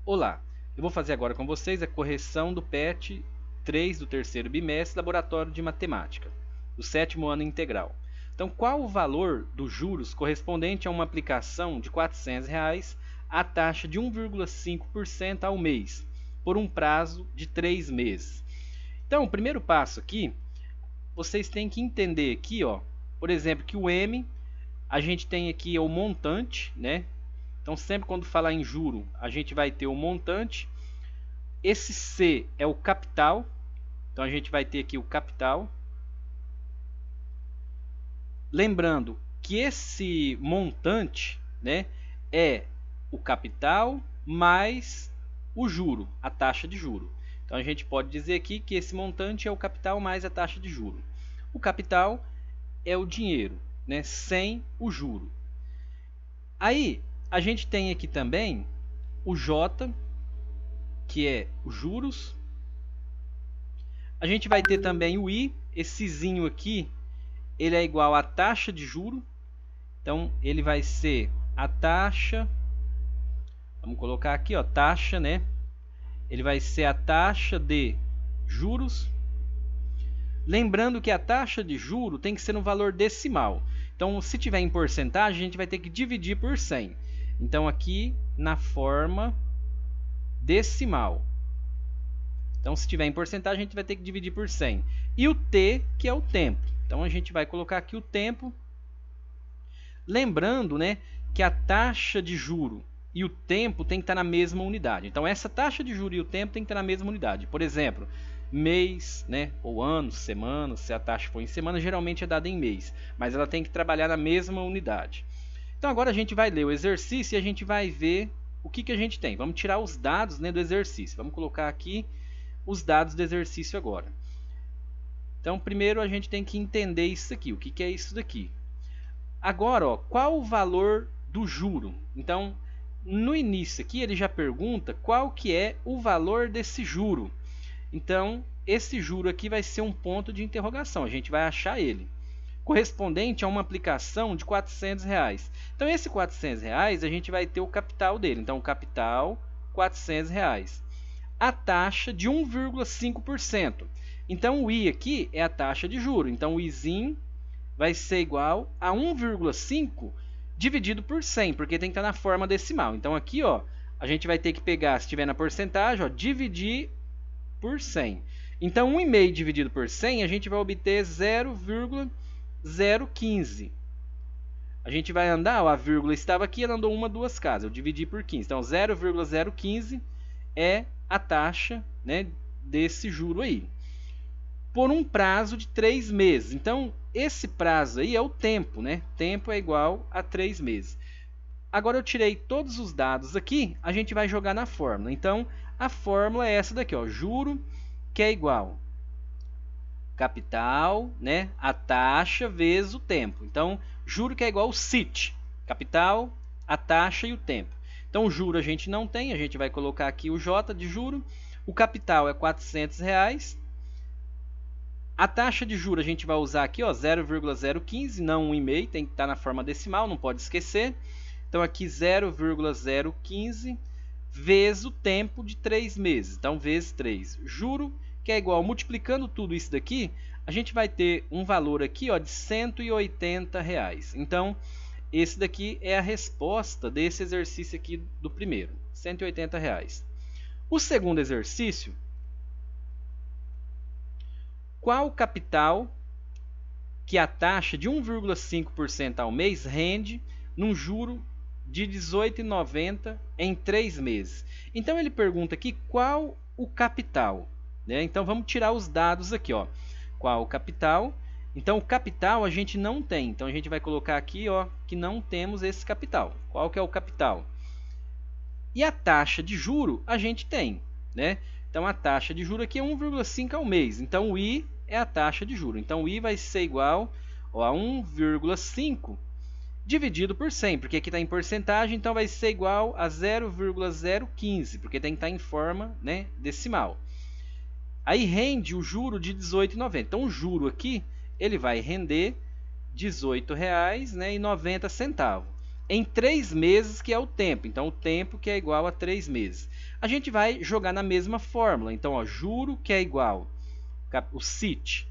Olá, eu vou fazer agora com vocês a correção do PET 3 do terceiro bimestre, Laboratório de Matemática, do sétimo ano integral. Então, qual o valor dos juros correspondente a uma aplicação de R$ 400 à taxa de 1,5% ao mês, por um prazo de 3 meses? Então, o primeiro passo aqui, vocês têm que entender aqui, ó, por exemplo, que o M, a gente tem aqui o montante, né? Então, sempre quando falar em juro, a gente vai ter o montante. Esse C é o capital. Então, a gente vai ter aqui o capital. Lembrando que esse montante, né, é o capital mais o juro, a taxa de juro. Então, a gente pode dizer aqui que esse montante é o capital mais a taxa de juro. O capital é o dinheiro, né, sem o juro. Aí, a gente tem aqui também o J, que é os juros. A gente vai ter também o I, esse zinho aqui, ele é igual à taxa de juro. Então, ele vai ser a taxa, vamos colocar aqui, ó, taxa, né? Ele vai ser a taxa de juros. Lembrando que a taxa de juro tem que ser no valor decimal. Então, se tiver em porcentagem, a gente vai ter que dividir por 100. Então, aqui na forma decimal. Então, se tiver em porcentagem, a gente vai ter que dividir por 100. E o T, que é o tempo. Então, a gente vai colocar aqui o tempo. Lembrando, né, que a taxa de juro e o tempo tem que estar na mesma unidade. Então, essa taxa de juro e o tempo tem que estar na mesma unidade. Por exemplo, mês, né, ou ano, semana, se a taxa for em semana, geralmente é dada em mês. Mas ela tem que trabalhar na mesma unidade. Então, agora a gente vai ler o exercício e a gente vai ver o que a gente tem. Vamos tirar os dados, né, do exercício. Vamos colocar aqui os dados do exercício agora. Então, primeiro a gente tem que entender isso aqui. O que é isso daqui? Agora, ó, qual o valor do juro? Então, no início aqui, ele já pergunta qual que é o valor desse juro. Então, esse juro aqui vai ser um ponto de interrogação. A gente vai achar ele. Correspondente a uma aplicação de R$ 400. Então, esse R$ 400 a gente vai ter o capital dele. Então, o capital, R$ 400. A taxa de 1,5%. Então, o I aqui é a taxa de juro. Então, o Izinho vai ser igual a 1,5 dividido por 100, porque tem que estar na forma decimal. Então, aqui, ó, a gente vai ter que pegar, se estiver na porcentagem, ó, dividir por 100. Então, 1,5 dividido por 100, a gente vai obter 0,015. A gente vai andar, ó, a vírgula estava aqui, ela andou uma, duas casas. Eu dividi por 15. Então, 0,015 é a taxa, né, desse juro aí. Por um prazo de 3 meses. Então, esse prazo aí é o tempo, né? Tempo é igual a 3 meses. Agora eu tirei todos os dados aqui, a gente vai jogar na fórmula. Então, a fórmula é essa daqui, ó, juro que é igual capital, né, a taxa vezes o tempo. Então, juro que é igual ao CIT, capital, a taxa e o tempo. Então, o juro a gente não tem, a gente vai colocar aqui o J de juro. O capital é R$ 400. A taxa de juro a gente vai usar aqui, ó, 0,015, não 1,5, tem que estar na forma decimal, não pode esquecer. Então, aqui 0,015 vezes o tempo de 3 meses. Então, vezes 3. Juro que é igual, multiplicando tudo isso daqui, a gente vai ter um valor aqui, ó, de R$ 180. Então, esse daqui é a resposta desse exercício aqui do primeiro, R$ 180. O segundo exercício, qual o capital que a taxa de 1,5% ao mês rende num juro de R$ 18,90 em 3 meses? Então, ele pergunta aqui qual o capital, né? Então, vamos tirar os dados aqui, ó. Qual o capital? Então, o capital a gente não tem. Então, a gente vai colocar aqui, ó, que não temos esse capital. Qual que é o capital? E a taxa de juro a gente tem, né? Então, a taxa de juro aqui é 1,5 ao mês. Então, o I é a taxa de juro. Então, o I vai ser igual, ó, a 1,5 dividido por 100, porque aqui está em porcentagem, então vai ser igual a 0,015, porque tem que estar em forma, né, decimal. Aí rende o juro de R$ 18,90. Então, o juro aqui ele vai render R$ 18,90. em 3 meses, que é o tempo. Então, o tempo que é igual a 3 meses. A gente vai jogar na mesma fórmula. Então, ó, juro que é igual o CIT,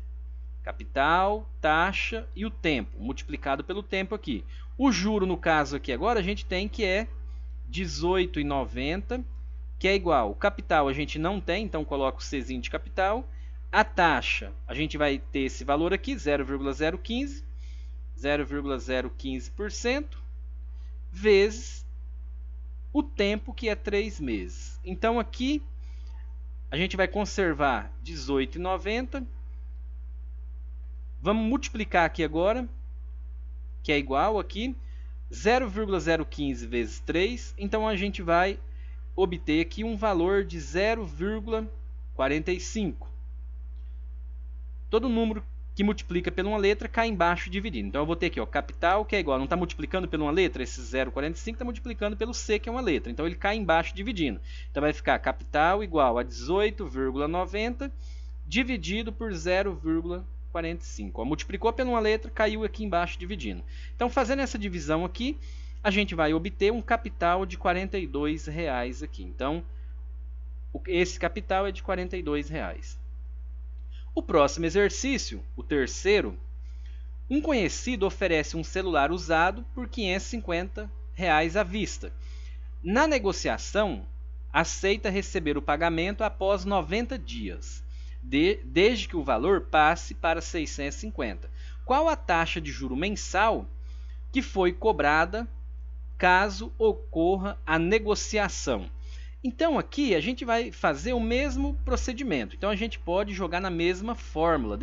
capital, taxa e o tempo, multiplicado pelo tempo aqui. O juro, no caso aqui agora, a gente tem que é 18,90, que é igual. O capital a gente não tem, então coloca o Czinho de capital. A taxa, a gente vai ter esse valor aqui, 0,015%, vezes o tempo, que é 3 meses. Então aqui a gente vai conservar 18,90. Vamos multiplicar aqui agora, que é igual aqui 0,015 vezes 3. Então a gente vai obter aqui um valor de 0,45. Todo número que multiplica por uma letra cai embaixo dividindo. Então eu vou ter aqui, ó, capital, que é igual, não está multiplicando por uma letra, esse 0,45 está multiplicando pelo C, que é uma letra. Então ele cai embaixo dividindo. Então vai ficar capital igual a 18,90 dividido por 0,45. Multiplicou por uma letra, caiu aqui embaixo dividindo. Então fazendo essa divisão aqui, a gente vai obter um capital de R$ 42 aqui. Então esse capital é de R$ 42. O próximo exercício, o terceiro, um conhecido oferece um celular usado por R$ 550 à vista. Na negociação, aceita receber o pagamento após 90 dias, desde que o valor passe para 650. Qual a taxa de juro mensal que foi cobrada caso ocorra a negociação? Então aqui a gente vai fazer o mesmo procedimento. Então a gente pode jogar na mesma fórmula.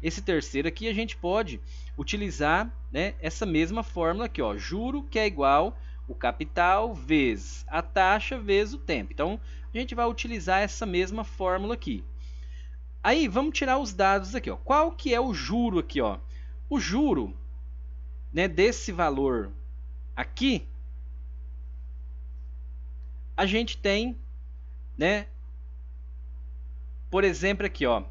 Esse terceiro aqui a gente pode utilizar, né, essa mesma fórmula aqui, ó, juro que é igual o capital vezes a taxa vezes o tempo. Então a gente vai utilizar essa mesma fórmula aqui. Aí vamos tirar os dados aqui, ó. Qual que é o juro aqui, ó? O juro, né, desse valor aqui, a gente tem, né, por exemplo aqui, ó,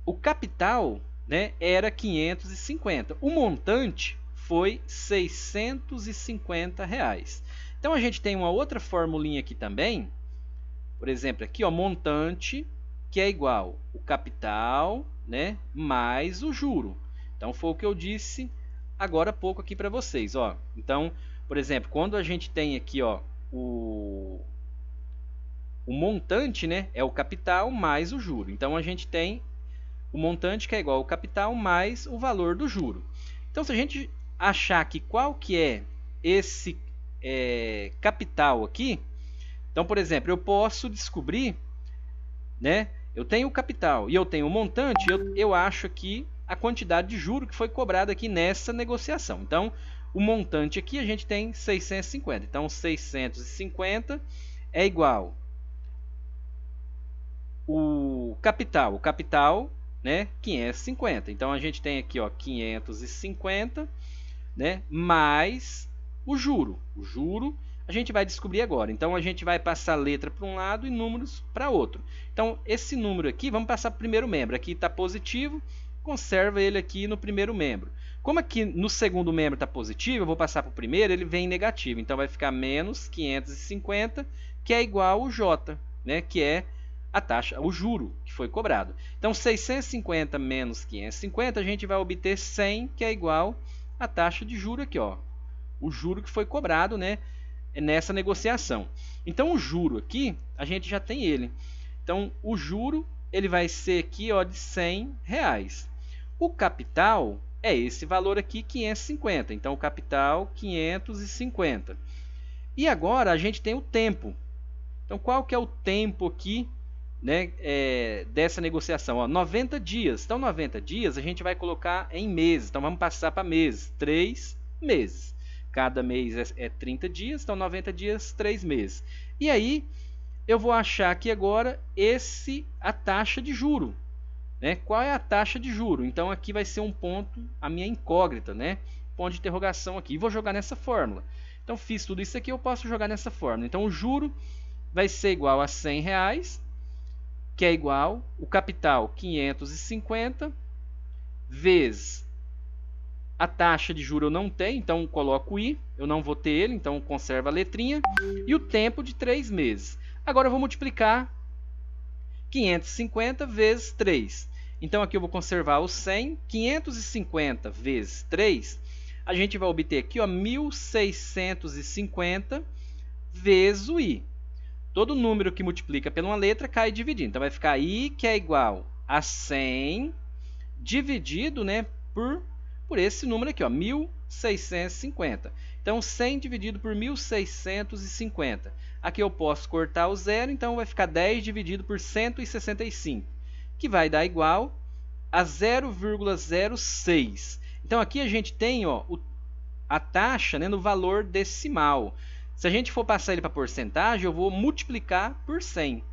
o capital, né, era 550, o montante foi 650 reais. Então a gente tem uma outra formulinha aqui também, por exemplo aqui, ó, montante, que é igual o capital, né, mais o juro. Então foi o que eu disse agora há pouco aqui para vocês, ó. Então, por exemplo, quando a gente tem aqui, ó, o montante, né, é o capital mais o juro. Então a gente tem o montante, que é igual ao capital mais o valor do juro. Então se a gente achar aqui qual que é esse capital aqui, então por exemplo, eu posso descobrir, né, eu tenho o capital e eu tenho o montante, eu acho aqui a quantidade de juro que foi cobrada aqui nessa negociação. Então o montante aqui a gente tem 650. Então 650 é igual o capital, né, 550. Então a gente tem aqui, ó, 550, né, mais o juro. O juro a gente vai descobrir agora. Então a gente vai passar letra para um lado e números para outro. Então esse número aqui, vamos passar para o primeiro membro. Aqui está positivo, conserva ele aqui no primeiro membro. Como aqui no segundo membro está positivo, eu vou passar para o primeiro, ele vem negativo. Então vai ficar menos 550, que é igual ao J, né, que é a taxa, o juro que foi cobrado. Então 650 menos 550, a gente vai obter 100, que é igual a taxa de juro aqui, ó, o juro que foi cobrado, né, nessa negociação. Então o juro aqui, a gente já tem ele. Então o juro, ele vai ser aqui, ó, de 100 reais. O capital é esse valor aqui, 550. Então o capital 550. E agora a gente tem o tempo. Então qual que é o tempo aqui, né, dessa negociação? Ó, 90 dias. Então 90 dias a gente vai colocar em meses. Então vamos passar para meses. 3 meses. Cada mês é 30 dias, então 90 dias, 3 meses. E aí eu vou achar aqui agora a taxa de juro, né? Qual é a taxa de juro? Então aqui vai ser um ponto, a minha incógnita, né? Ponto de interrogação aqui. E vou jogar nessa fórmula. Então fiz tudo isso aqui, eu posso jogar nessa fórmula. Então o juro vai ser igual a 100 reais, que é igual o capital 550 vezes A taxa de juros eu não tenho, então coloco I, eu não vou ter ele, então conserva a letrinha. E o tempo de 3 meses. Agora eu vou multiplicar 550 vezes 3. Então aqui eu vou conservar o 100, 550 vezes 3, a gente vai obter aqui, ó, 1650 vezes o I. Todo número que multiplica por uma letra cai dividindo. Então vai ficar I, que é igual a 100 dividido, né, por esse número aqui, ó, 1650. Então 100 dividido por 1650. Aqui eu posso cortar o zero, então vai ficar 10 dividido por 165, que vai dar igual a 0,06. Então aqui a gente tem, ó, a taxa, né, no valor decimal. Se a gente for passar ele para porcentagem, eu vou multiplicar por 100.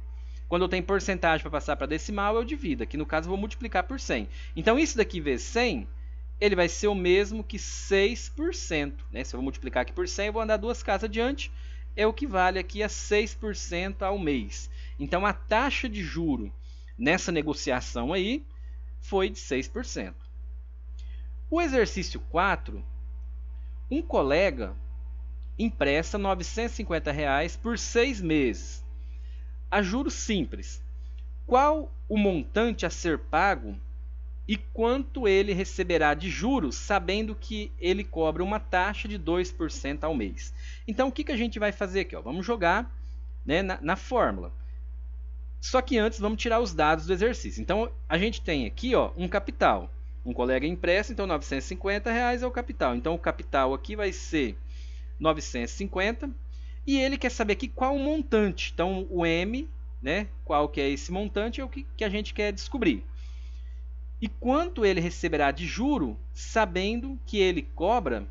Quando eu tenho porcentagem para passar para decimal, eu divido. Aqui no caso eu vou multiplicar por 100. Então isso daqui vezes 100, ele vai ser o mesmo que 6%. Né? Se eu vou multiplicar aqui por 100, eu vou andar 2 casas adiante. É o que vale aqui a 6% ao mês. Então a taxa de juro nessa negociação aí foi de 6%. O exercício 4, um colega empresta R$ 950 por 6 meses. A juros simples. Qual o montante a ser pago e quanto ele receberá de juros, sabendo que ele cobra uma taxa de 2% ao mês? Então, o que a gente vai fazer aqui? Ó? Vamos jogar, né, na fórmula. Só que antes, vamos tirar os dados do exercício. Então, a gente tem aqui, ó, um capital. Um colega empresta, então R$ 950 é o capital. Então, o capital aqui vai ser 950. E ele quer saber aqui qual o montante. Então, o M, né, qual que é esse montante, é o que a gente quer descobrir. E quanto ele receberá de juro, sabendo que ele cobra,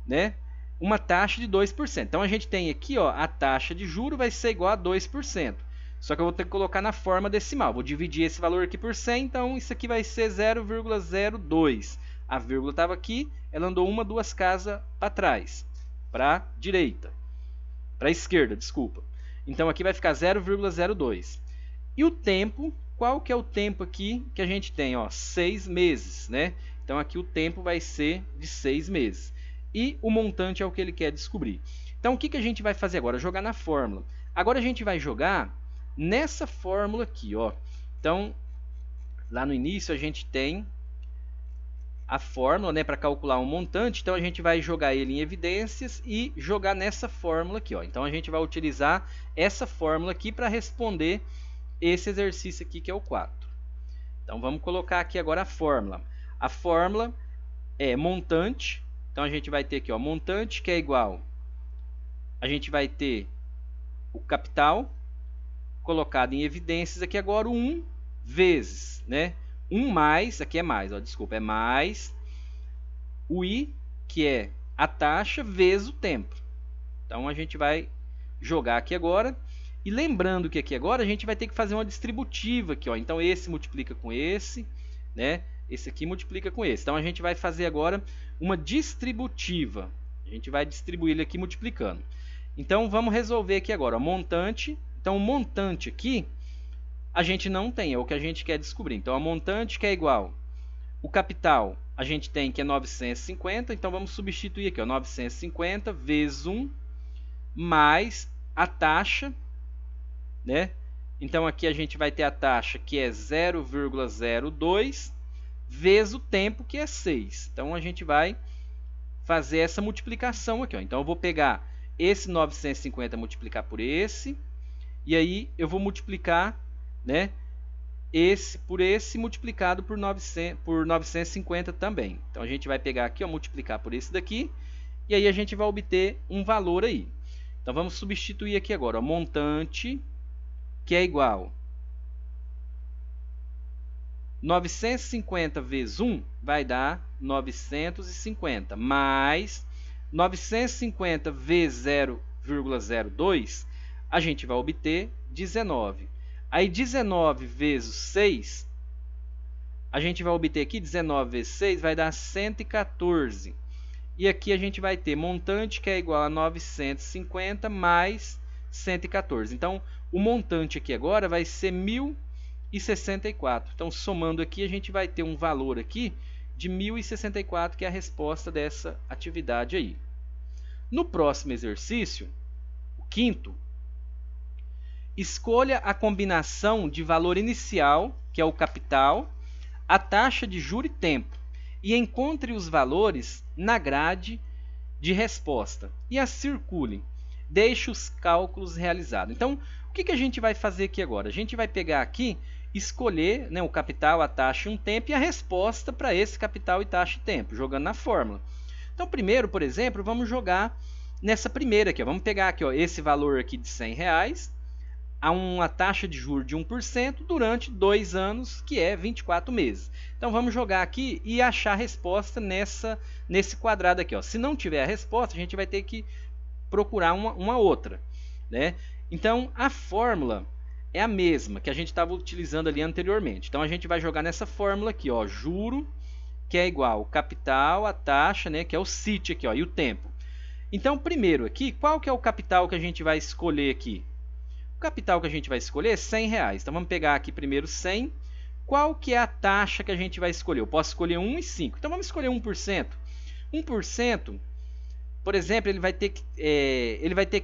né, uma taxa de 2%. Então, a gente tem aqui, ó, a taxa de juro vai ser igual a 2%. Só que eu vou ter que colocar na forma decimal. Vou dividir esse valor aqui por 100, então isso aqui vai ser 0,02. A vírgula estava aqui, ela andou 1, 2 casas para trás, para a direita. Para a esquerda, desculpa. Então aqui vai ficar 0,02. E o tempo, qual que é o tempo aqui que a gente tem? Ó, 6 meses, né? Então aqui o tempo vai ser de 6 meses. E o montante é o que ele quer descobrir. Então o que a gente vai fazer agora? Jogar na fórmula. Agora a gente vai jogar nessa fórmula aqui, ó. Então, lá no início a gente tem a fórmula, né, para calcular um montante. Então a gente vai jogar ele em evidências e jogar nessa fórmula aqui, ó. Então a gente vai utilizar essa fórmula aqui para responder esse exercício aqui, que é o 4. Então vamos colocar aqui agora a fórmula. A fórmula é montante. Então a gente vai ter aqui, ó, montante, que é igual, a gente vai ter o capital colocado em evidências aqui agora, o 1 vezes, né? 1 mais, aqui é mais, ó, desculpa, é mais o I, que é a taxa, vezes o tempo. Então a gente vai jogar aqui agora. E lembrando que aqui agora a gente vai ter que fazer uma distributiva aqui, ó. Então esse multiplica com esse, né? Esse aqui multiplica com esse. Então a gente vai fazer agora uma distributiva. A gente vai distribuir ele aqui multiplicando. Então vamos resolver aqui agora, ó, montante. Então o montante aqui a gente não tem, é o que a gente quer descobrir. Então a montante, que é igual, o capital a gente tem que é 950, então vamos substituir aqui, ó, 950 vezes 1 mais a taxa, né? Então aqui a gente vai ter a taxa, que é 0,02 vezes o tempo, que é 6. Então a gente vai fazer essa multiplicação aqui, ó. Então eu vou pegar esse 950 multiplicar por esse, e aí eu vou multiplicar, né, esse por esse multiplicado por 950 também. Então a gente vai pegar aqui, ó, multiplicar por esse daqui, e aí a gente vai obter um valor aí. Então vamos substituir aqui agora, ó, montante, que é igual 950 vezes 1 vai dar 950, mais 950 vezes 0,02, a gente vai obter 19. Aí 19 vezes 6, a gente vai obter aqui 19 vezes 6 vai dar 114. E aqui a gente vai ter montante, que é igual a 950 mais 114. Então o montante aqui agora vai ser 1064. Então somando aqui a gente vai ter um valor aqui de 1.064, que é a resposta dessa atividade aí. No próximo exercício, o quinto, escolha a combinação de valor inicial, que é o capital, a taxa de juros e tempo, e encontre os valores na grade de resposta e as circule. Deixe os cálculos realizados. Então, o que a gente vai fazer aqui agora? A gente vai pegar aqui, escolher, né, o capital, a taxa e um tempo e a resposta para esse capital e taxa e tempo, jogando na fórmula. Então, primeiro, por exemplo, vamos jogar nessa primeira aqui. Ó. Vamos pegar aqui, ó, esse valor aqui de R$100 a uma taxa de juros de 1% durante 2 anos, que é 24 meses. Então, vamos jogar aqui e achar a resposta nesse quadrado aqui. Ó. Se não tiver a resposta, a gente vai ter que procurar uma outra, né? Então, a fórmula é a mesma que a gente estava utilizando ali anteriormente. Então, a gente vai jogar nessa fórmula aqui, ó, juro, que é igual capital, a taxa, né, que é o CIT aqui, ó, e o tempo. Então, primeiro aqui, qual que é o capital que a gente vai escolher aqui? O capital que a gente vai escolher é R$100. Então, vamos pegar aqui primeiro 100. Qual que é a taxa que a gente vai escolher? Eu posso escolher 1 e 5. Então, vamos escolher 1%. 1%, por exemplo, ele vai ter que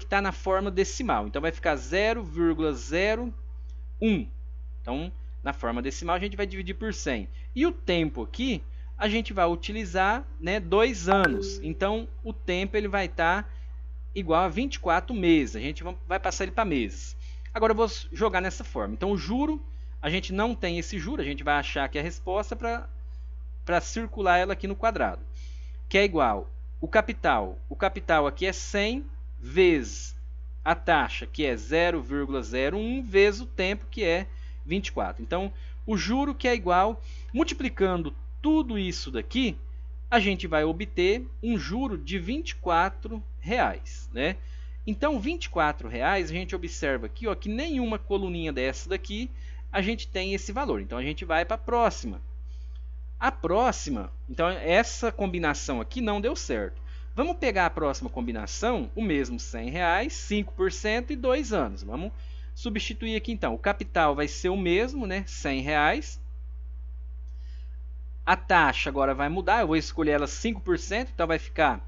estar na forma decimal. Então, vai ficar 0,01. Então, na forma decimal, a gente vai dividir por 100. E o tempo aqui, a gente vai utilizar, né, 2 anos. Então, o tempo ele vai estar igual a 24 meses. A gente vai passar ele para meses. Agora, eu vou jogar nessa forma. Então, o juro, a gente não tem esse juro. A gente vai achar aqui a resposta para circular ela aqui no quadrado. Que é igual o capital. O capital aqui é 100 vezes a taxa, que é 0,01, vezes o tempo, que é 24. Então, o juro que é igual, multiplicando tudo isso daqui, a gente vai obter um juro de R$24, né? Então, R$24, a gente observa aqui, ó, que nenhuma coluninha dessa daqui a gente tem esse valor. Então, a gente vai para a próxima. A próxima, então essa combinação aqui não deu certo. Vamos pegar a próxima combinação, o mesmo R$100, 5% e 2 anos. Vamos substituir aqui então. O capital vai ser o mesmo, né? R$100. A taxa agora vai mudar, eu vou escolher ela 5%, então vai ficar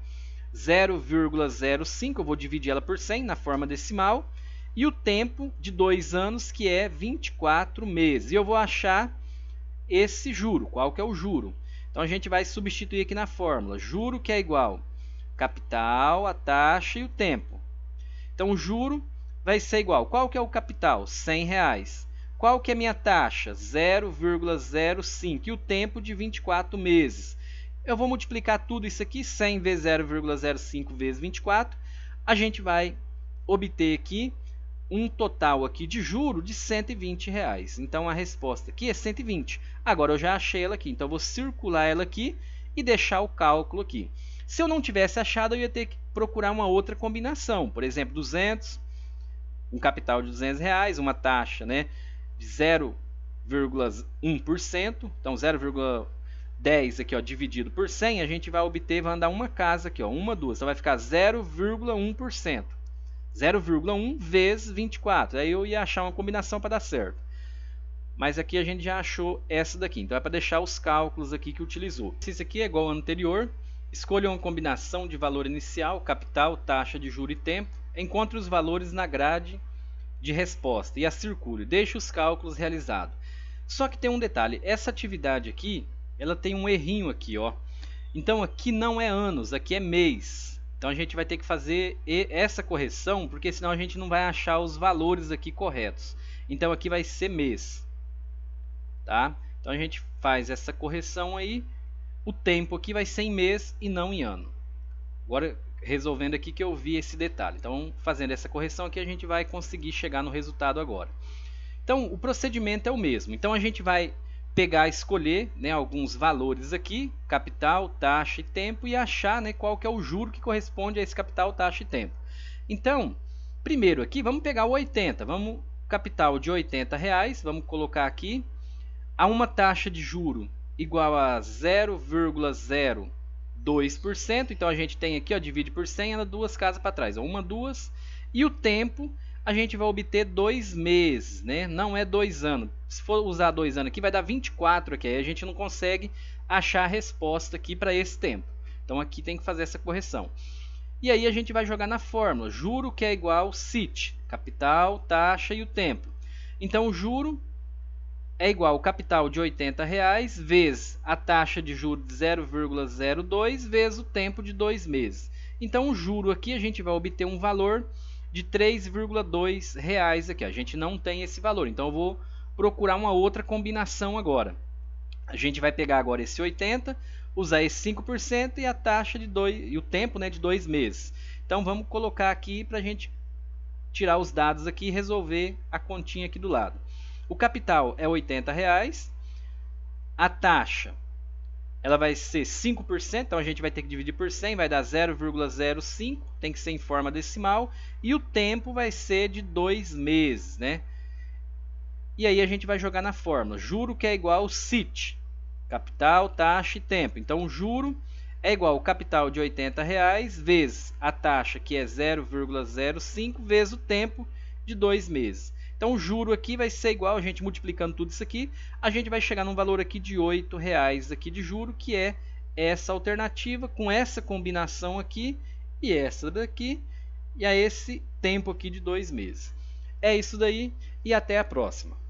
0,05, eu vou dividir ela por 100 na forma decimal. E o tempo de 2 anos, que é 24 meses. E eu vou achar esse juro. Qual que é o juro? Então, a gente vai substituir aqui na fórmula. Juro que é igual capital, a taxa e o tempo. Então, o juro vai ser igual. Qual que é o capital? R$100. Qual que é a minha taxa? 0,05. E o tempo de 24 meses. Eu vou multiplicar tudo isso aqui. 100 vezes 0,05 vezes 24. A gente vai obter aqui um total aqui de juro de R$120. Então, a resposta aqui é 120. Agora, eu já achei ela aqui. Então, eu vou circular ela aqui e deixar o cálculo aqui. Se eu não tivesse achado, eu ia ter que procurar uma outra combinação. Por exemplo, 200, um capital de R$200, uma taxa, né, de 0,1%. Então, 0,10 aqui, ó, dividido por 100, a gente vai obter, vai andar uma casa aqui, ó, uma, duas. Então, vai ficar 0,1%. 0,1 vezes 24. Aí eu ia achar uma combinação para dar certo. Mas aqui a gente já achou essa daqui. Então é para deixar os cálculos aqui que utilizou. Se isso aqui é igual ao anterior, escolha uma combinação de valor inicial, capital, taxa de juros e tempo. Encontre os valores na grade de resposta e a circule. Deixe os cálculos realizados. Só que tem um detalhe. Essa atividade aqui, ela tem um errinho aqui, ó. Então aqui não é anos, aqui é mês. Então a gente vai ter que fazer essa correção, porque senão a gente não vai achar os valores aqui corretos. Então aqui vai ser mês, tá? Então a gente faz essa correção aí. O tempo aqui vai ser em mês e não em ano. Agora resolvendo aqui que eu vi esse detalhe. Então fazendo essa correção aqui a gente vai conseguir chegar no resultado agora. Então o procedimento é o mesmo. Então a gente vai pegar, escolher, né, alguns valores aqui, capital, taxa e tempo, e achar, né, qual que é o juro que corresponde a esse capital, taxa e tempo. Então, primeiro aqui, vamos pegar o 80, capital de R$80, vamos colocar aqui, a uma taxa de juro igual a 0,02%, então a gente tem aqui, ó, divide por 100, anda duas casas para trás, ó, uma, duas, e o tempo a gente vai obter 2 meses, né? Não é 2 anos. Se for usar 2 anos aqui, vai dar 24 aqui. Aí a gente não consegue achar a resposta aqui para esse tempo. Então aqui tem que fazer essa correção. E aí a gente vai jogar na fórmula. Juro que é igual CIT. Capital, taxa e o tempo. Então o juro é igual ao capital de R$80 vezes a taxa de juros de 0,02 vezes o tempo de 2 meses. Então o juro aqui a gente vai obter um valor de R$3,2 aqui. A gente não tem esse valor, então eu vou procurar uma outra combinação agora. A gente vai pegar agora esse 80, usar esse 5% e a taxa de 2 e o tempo, né, de 2 meses. Então vamos colocar aqui para a gente tirar os dados aqui e resolver a continha aqui do lado. O capital é R$80, a taxa ela vai ser 5%, então a gente vai ter que dividir por 100, vai dar 0,05, tem que ser em forma decimal, e o tempo vai ser de 2 meses, né? E aí a gente vai jogar na fórmula, juro que é igual ao CIT, capital, taxa e tempo. Então o juro é igual ao capital de R$80 vezes a taxa, que é 0,05, vezes o tempo de 2 meses. Então o juro aqui vai ser igual, a gente multiplicando tudo isso aqui, a gente vai chegar num valor aqui de R$8 aqui de juro, que é essa alternativa, com essa combinação aqui e essa daqui, e a esse tempo aqui de 2 meses. É isso daí e até a próxima.